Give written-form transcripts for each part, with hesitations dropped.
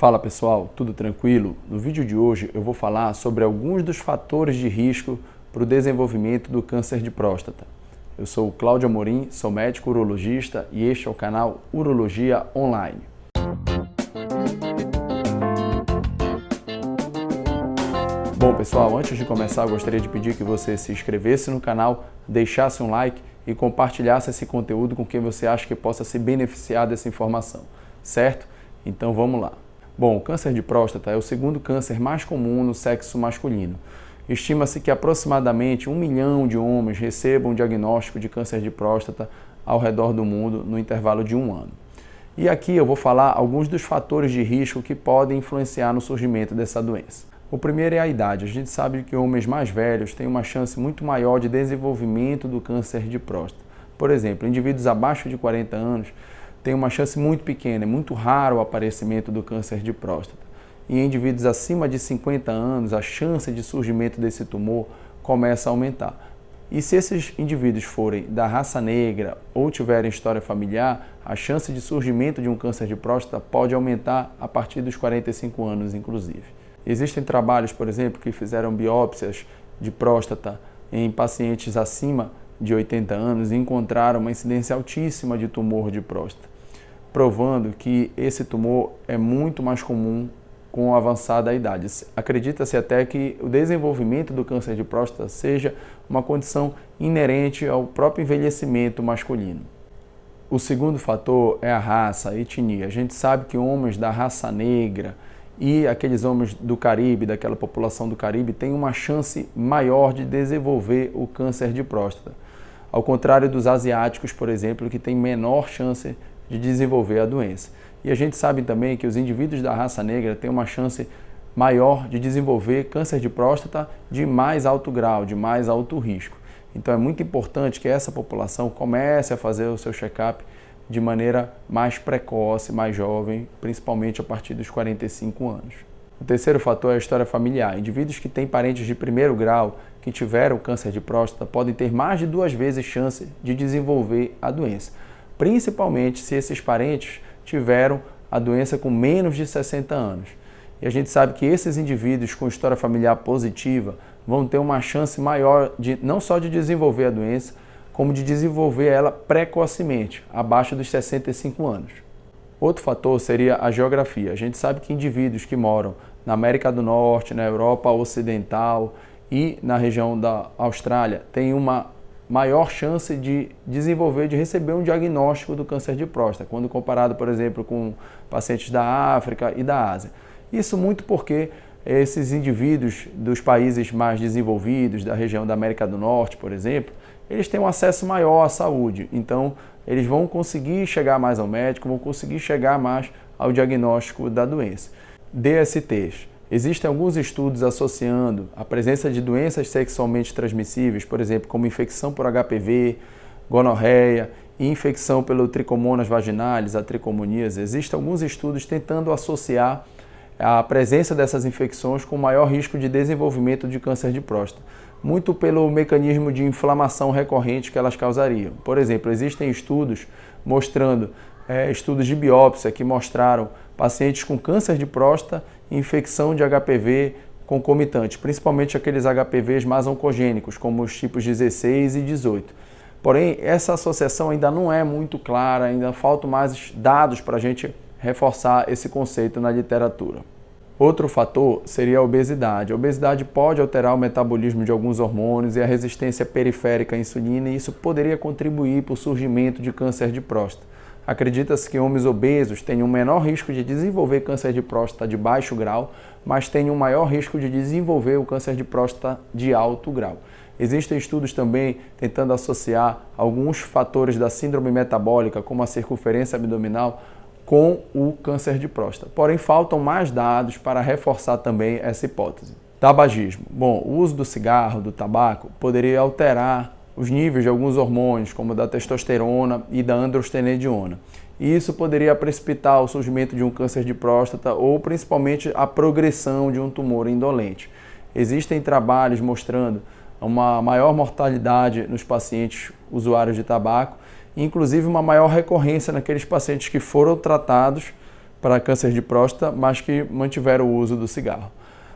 Fala pessoal, tudo tranquilo? No vídeo de hoje eu vou falar sobre alguns dos fatores de risco para o desenvolvimento do câncer de próstata. Eu sou o Cláudio Amorim, sou médico urologista e este é o canal Urologia Online. Bom pessoal, antes de começar eu gostaria de pedir que você se inscrevesse no canal, deixasse um like e compartilhasse esse conteúdo com quem você acha que possa se beneficiar dessa informação, certo? Então vamos lá. Bom, o câncer de próstata é o segundo câncer mais comum no sexo masculino. Estima-se que aproximadamente 1 milhão de homens recebam um diagnóstico de câncer de próstata ao redor do mundo no intervalo de 1 ano. E aqui eu vou falar alguns dos fatores de risco que podem influenciar no surgimento dessa doença. O primeiro é a idade. A gente sabe que homens mais velhos têm uma chance muito maior de desenvolvimento do câncer de próstata. Por exemplo, indivíduos abaixo de 40 anos têm uma chance muito pequena, é muito raro o aparecimento do câncer de próstata. E em indivíduos acima de 50 anos, a chance de surgimento desse tumor começa a aumentar. E se esses indivíduos forem da raça negra ou tiverem história familiar, a chance de surgimento de um câncer de próstata pode aumentar a partir dos 45 anos, inclusive. Existem trabalhos, por exemplo, que fizeram biópsias de próstata em pacientes acima de 80 anos e encontraram uma incidência altíssima de tumor de próstata, provando que esse tumor é muito mais comum com a avançada idade. Acredita-se até que o desenvolvimento do câncer de próstata seja uma condição inerente ao próprio envelhecimento masculino. O segundo fator é a raça, a etnia. A gente sabe que homens da raça negra e aqueles homens do Caribe, daquela população do Caribe, têm uma chance maior de desenvolver o câncer de próstata. Ao contrário dos asiáticos, por exemplo, que têm menor chance de desenvolver a doença. E a gente sabe também que os indivíduos da raça negra têm uma chance maior de desenvolver câncer de próstata de mais alto grau, de mais alto risco. Então é muito importante que essa população comece a fazer o seu check-up de maneira mais precoce, mais jovem, principalmente a partir dos 45 anos. O terceiro fator é a história familiar. Indivíduos que têm parentes de primeiro grau que tiveram câncer de próstata podem ter mais de 2 vezes chance de desenvolver a doença, principalmente se esses parentes tiveram a doença com menos de 60 anos. E a gente sabe que esses indivíduos com história familiar positiva vão ter uma chance maior de não só de desenvolver a doença, como de desenvolver ela precocemente, abaixo dos 65 anos. Outro fator seria a geografia. A gente sabe que indivíduos que moram na América do Norte, na Europa Ocidental e na região da Austrália têm uma maior chance de desenvolver, de receber um diagnóstico do câncer de próstata, quando comparado, por exemplo, com pacientes da África e da Ásia. Isso muito porque esses indivíduos dos países mais desenvolvidos, da região da América do Norte, por exemplo, eles têm um acesso maior à saúde, então eles vão conseguir chegar mais ao médico, vão conseguir chegar mais ao diagnóstico da doença. DSTs. Existem alguns estudos associando a presença de doenças sexualmente transmissíveis, por exemplo, como infecção por HPV, gonorreia e infecção pelo tricomonas vaginalis, a tricomoníase. Existem alguns estudos tentando associar a presença dessas infecções com maior risco de desenvolvimento de câncer de próstata, muito pelo mecanismo de inflamação recorrente que elas causariam. Por exemplo, existem estudos mostrando, estudos de biópsia que mostraram pacientes com câncer de próstata e infecção de HPV concomitante, principalmente aqueles HPVs mais oncogênicos, como os tipos 16 e 18. Porém, essa associação ainda não é muito clara, ainda faltam mais dados para a gente reforçar esse conceito na literatura. Outro fator seria a obesidade. A obesidade pode alterar o metabolismo de alguns hormônios e a resistência periférica à insulina, e isso poderia contribuir para o surgimento de câncer de próstata. Acredita-se que homens obesos tenham um menor risco de desenvolver câncer de próstata de baixo grau, mas tenham um maior risco de desenvolver o câncer de próstata de alto grau. Existem estudos também tentando associar alguns fatores da síndrome metabólica, como a circunferência abdominal, com o câncer de próstata. Porém, faltam mais dados para reforçar também essa hipótese. Tabagismo. Bom, o uso do cigarro, do tabaco, poderia alterar os níveis de alguns hormônios, como da testosterona e da androstenediona. E isso poderia precipitar o surgimento de um câncer de próstata ou principalmente a progressão de um tumor indolente. Existem trabalhos mostrando uma maior mortalidade nos pacientes usuários de tabaco, inclusive uma maior recorrência naqueles pacientes que foram tratados para câncer de próstata, mas que mantiveram o uso do cigarro.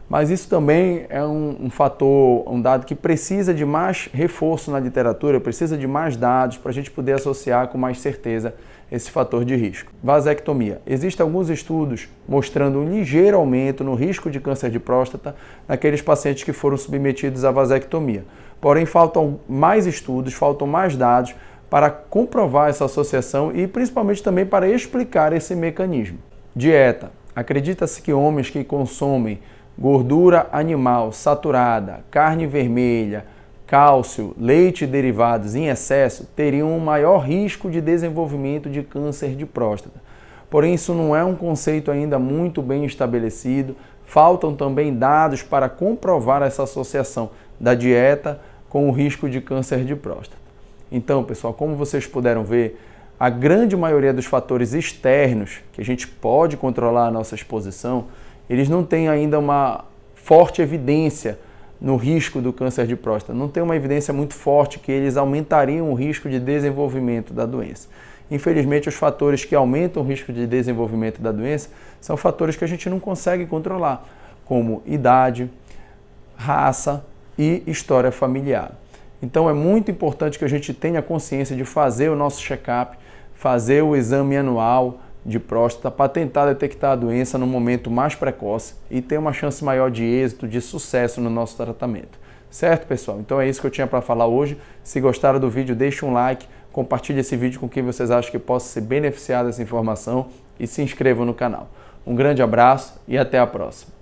Mas isso também é um fator, um dado que precisa de mais reforço na literatura, precisa de mais dados para a gente poder associar com mais certeza esse fator de risco. Vasectomia. Existem alguns estudos mostrando um ligeiro aumento no risco de câncer de próstata naqueles pacientes que foram submetidos à vasectomia. Porém, faltam mais estudos, faltam mais dados para comprovar essa associação e principalmente também para explicar esse mecanismo. Dieta. Acredita-se que homens que consomem gordura animal saturada, carne vermelha, cálcio, leite e derivados em excesso teriam um maior risco de desenvolvimento de câncer de próstata. Porém, isso não é um conceito ainda muito bem estabelecido. Faltam também dados para comprovar essa associação da dieta com o risco de câncer de próstata. Então, pessoal, como vocês puderam ver, a grande maioria dos fatores externos que a gente pode controlar a nossa exposição, eles não têm ainda uma forte evidência no risco do câncer de próstata. Não tem uma evidência muito forte que eles aumentariam o risco de desenvolvimento da doença. Infelizmente, os fatores que aumentam o risco de desenvolvimento da doença são fatores que a gente não consegue controlar, como idade, raça e história familiar. Então, é muito importante que a gente tenha consciência de fazer o nosso check-up, fazer o exame anual de próstata para tentar detectar a doença no momento mais precoce e ter uma chance maior de êxito, de sucesso no nosso tratamento. Certo, pessoal? Então é isso que eu tinha para falar hoje. Se gostaram do vídeo, deixe um like, compartilhe esse vídeo com quem vocês acham que possa se beneficiar dessa informação e se inscrevam no canal. Um grande abraço e até a próxima.